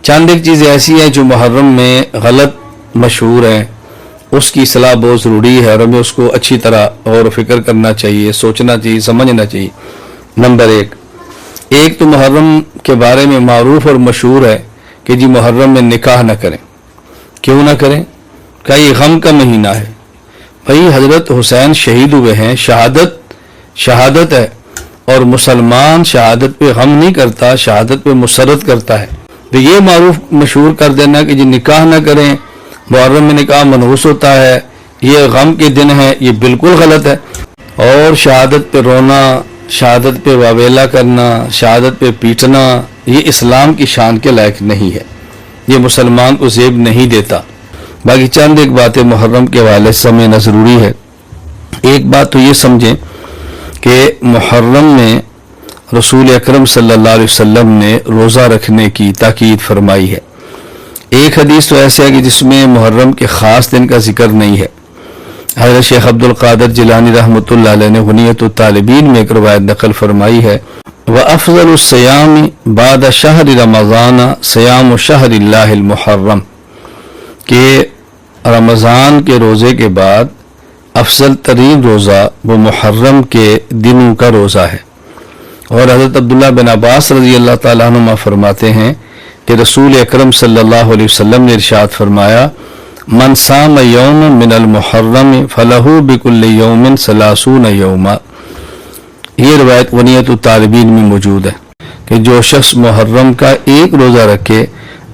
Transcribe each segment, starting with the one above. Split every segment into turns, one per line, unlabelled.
چند ایک چیزیں ایسی ہیں جو محرم میں غلط مشہور ہیں، اس کی اصلاح بہت ضروری ہے اور ہمیں اس کو اچھی طرح غور و فکر کرنا چاہیے، سوچنا چاہیے، سمجھنا چاہیے۔ نمبر ایک تو محرم کے بارے میں معروف اور مشہور ہے کہ جی محرم میں نکاح نہ کریں۔ کیوں نہ کریں؟ کہ یہ غم کا مہینہ ہے۔ بھائی حضرت حسین شہید ہوئے ہیں، شہادت ہے، اور مسلمان شہادت پہ غم نہیں کرتا، شہادت پہ مسرت کرتا ہے۔ تو یہ معروف مشہور کر دینا کہ جی نکاح نہ کریں، محرم میں نکاح منحوس ہوتا ہے، یہ غم کے دن ہے، یہ بالکل غلط ہے۔ اور شہادت پہ رونا، شہادت پہ واویلا کرنا، شہادت پہ پیٹنا، یہ اسلام کی شان کے لائق نہیں ہے، یہ مسلمان کو زیب نہیں دیتا۔ باقی چند ایک باتیں محرم کے حوالے سے سمجھنا ضروری ہے۔ ایک بات تو یہ سمجھیں کہ محرم میں رسول اکرم صلی اللہ علیہ وسلم نے روزہ رکھنے کی تاکید فرمائی ہے۔ ایک حدیث تو ایسے ہے کہ جس میں محرم کے خاص دن کا ذکر نہیں ہے۔ حضرت شیخ عبد القادر جیلانی رحمۃ اللہ علیہ نے غنیۃ الطالبین میں ایک روایت نقل فرمائی ہے، وَأَفْضَلُ الصِّيَامِ بَعْدَ شَهْرِ رَمَضَانَ صِيَامُ شَهْرِ اللَّهِ الْمُحَرَّمِ، کہ رمضان کے روزے کے بعد افضل ترین روزہ وہ محرم کے دنوں کا روزہ ہے۔ اور حضرت عبداللہ بن عباس رضی اللہ تعالیٰ عنہما فرماتے ہیں کہ رسول اکرم صلی اللہ علیہ وسلم نے ارشاد فرمایا، من صام یوم من المحرم فلہ بکل یوم 30 یوما۔ یہ روایت غنیۃ الطالبین میں موجود ہے کہ جو شخص محرم کا ایک روزہ رکھے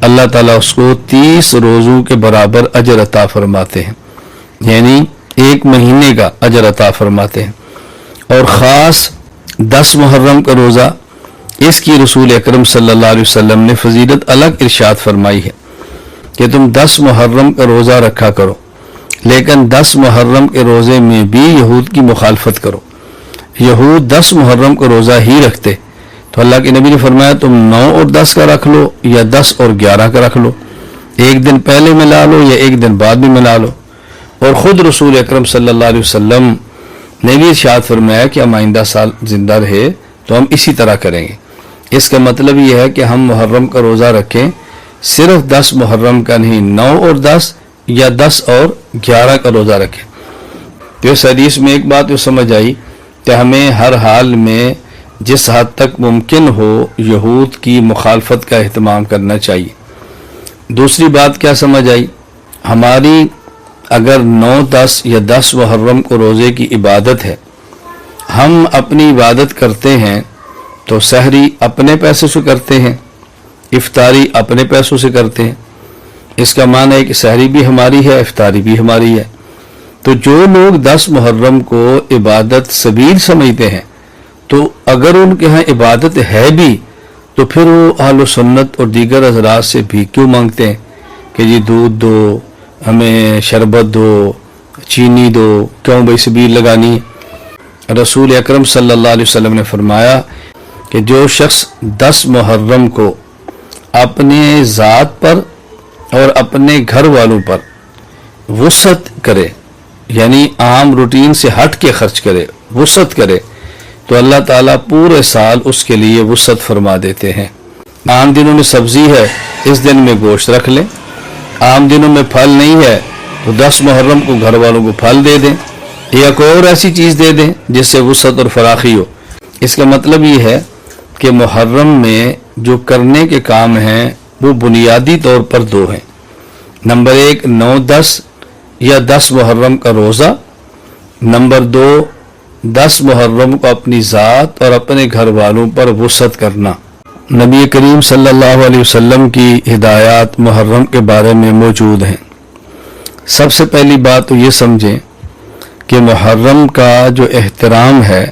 اللہ تعالیٰ اس کو 30 روزوں کے برابر اجر عطا فرماتے ہیں، یعنی ایک مہینے کا اجر عطا فرماتے ہیں۔ اور خاص 10 محرم کا روزہ، اس کی رسول اکرم صلی اللہ علیہ وسلم نے فضیلت الگ ارشاد فرمائی ہے کہ تم 10 محرم کا روزہ رکھا کرو، لیکن 10 محرم کے روزے میں بھی یہود کی مخالفت کرو۔ یہود 10 محرم کا روزہ ہی رکھتے، تو اللہ کے نبی نے فرمایا تم 9 اور 10 کا رکھ لو یا 10 اور 11 کا رکھ لو، ایک دن پہلے ملا لو یا ایک دن بعد میں ملا لو۔ اور خود رسول اکرم صلی اللہ علیہ وسلم نے بھی ارشاد فرمایا کہ ہم آئندہ سال زندہ رہے تو ہم اسی طرح کریں گے۔ اس کا مطلب یہ ہے کہ ہم محرم کا روزہ رکھیں، صرف 10 محرم کا نہیں، 9 اور 10 یا 10 اور 11 کا روزہ رکھیں۔ تو اس حدیث میں ایک بات تو سمجھ آئی کہ ہمیں ہر حال میں جس حد تک ممکن ہو یہود کی مخالفت کا اہتمام کرنا چاہیے۔ دوسری بات کیا سمجھ آئی؟ ہماری اگر 9، 10 یا 10 محرم کو روزے کی عبادت ہے، ہم اپنی عبادت کرتے ہیں تو سحری اپنے پیسے سے کرتے ہیں، افطاری اپنے پیسوں سے کرتے ہیں، اس کا معنی ہے کہ سحری بھی ہماری ہے، افطاری بھی ہماری ہے۔ تو جو لوگ 10 محرم کو عبادت سبیل سمجھتے ہیں، تو اگر ان کے ہاں عبادت ہے بھی تو پھر وہ اہل سنت اور دیگر حضرات سے بھی کیوں مانگتے ہیں کہ جی دودھ دو، ہمیں شربت دو، چینی دو، کیوں بھائی سبیل لگانی ہے؟ رسول اکرم صلی اللہ علیہ وسلم نے فرمایا کہ جو شخص 10 محرم کو اپنے ذات پر اور اپنے گھر والوں پر وسعت کرے، یعنی عام روٹین سے ہٹ کے خرچ کرے، وسعت کرے، تو اللہ تعالیٰ پورے سال اس کے لیے وسعت فرما دیتے ہیں۔ عام دنوں میں سبزی ہے، اس دن میں گوشت رکھ لیں۔ عام دنوں میں پھل نہیں ہے تو 10 محرم کو گھر والوں کو پھل دے دیں یا کوئی اور ایسی چیز دے دیں جس سے وسعت اور فراخی ہو۔ اس کا مطلب یہ ہے کہ محرم میں جو کرنے کے کام ہیں وہ بنیادی طور پر 2 ہیں۔ نمبر 1 9، 10 یا 10 محرم کا روزہ۔ نمبر 2 10 محرم کو اپنی ذات اور اپنے گھر والوں پر وسعت کرنا۔ نبی کریم صلی اللہ علیہ وسلم کی ہدایات محرم کے بارے میں موجود ہیں۔ سب سے پہلی بات تو یہ سمجھیں کہ محرم کا جو احترام ہے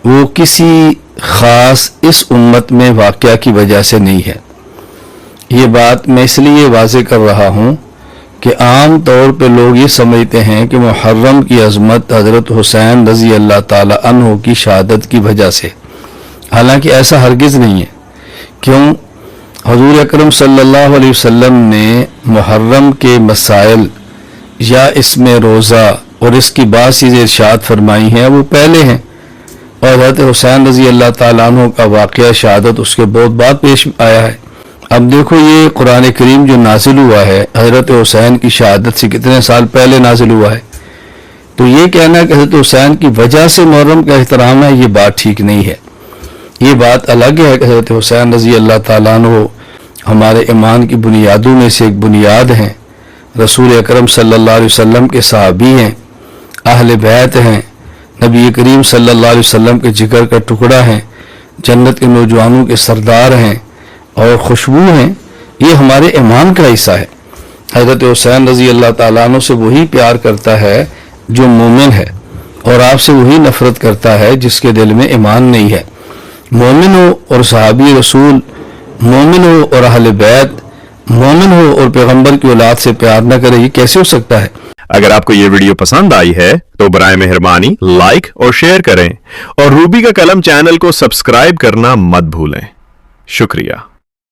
وہ کسی خاص اس امت میں واقعہ کی وجہ سے نہیں ہے۔ یہ بات میں اس لیے واضح کر رہا ہوں کہ عام طور پہ لوگ یہ سمجھتے ہیں کہ محرم کی عظمت حضرت حسین رضی اللہ تعالی عنہ کی شہادت کی وجہ سے، حالانکہ ایسا ہرگز نہیں ہے۔ کیوں؟ حضور اکرم صلی اللہ علیہ وسلم نے محرم کے مسائل یا اس میں روزہ اور اس کی بعض چیزیں ارشاد فرمائی ہیں وہ پہلے ہیں، اور حضرت حسین رضی اللہ تعالیٰ عنہ کا واقعہ شہادت اس کے بہت بعد پیش آیا ہے۔ اب دیکھو یہ قرآن کریم جو نازل ہوا ہے حضرت حسین کی شہادت سے کتنے سال پہلے نازل ہوا ہے، تو یہ کہنا کہ حضرت حسین کی وجہ سے محرم کا احترام ہے، یہ بات ٹھیک نہیں ہے۔ یہ بات الگ ہے کہ حضرت حسین رضی اللہ تعالیٰ عنہ ہمارے ایمان کی بنیادوں میں سے ایک بنیاد ہیں، رسول اکرم صلی اللہ علیہ وسلم کے صحابی ہیں، اہل بیت ہیں، نبی کریم صلی اللہ علیہ وسلم کے جگر کا ٹکڑا ہیں، جنت کے نوجوانوں کے سردار ہیں اور خوشبو ہیں، یہ ہمارے ایمان کا حصہ ہے۔ حضرت حسین رضی اللہ تعالیٰ عنہ سے وہی پیار کرتا ہے جو مومن ہے، اور آپ سے وہی نفرت کرتا ہے جس کے دل میں ایمان نہیں ہے۔ مومن ہو اور صحابی رسول، مومن ہو اور اہل بیت، مومن ہو اور پیغمبر کی اولاد سے پیار نہ کرے، یہ کیسے ہو سکتا ہے؟
اگر آپ کو یہ ویڈیو پسند آئی ہے تو برائے مہربانی لائک اور شیئر کریں، اور روبی کا قلم چینل کو سبسکرائب کرنا مت بھولیں۔ شکریہ۔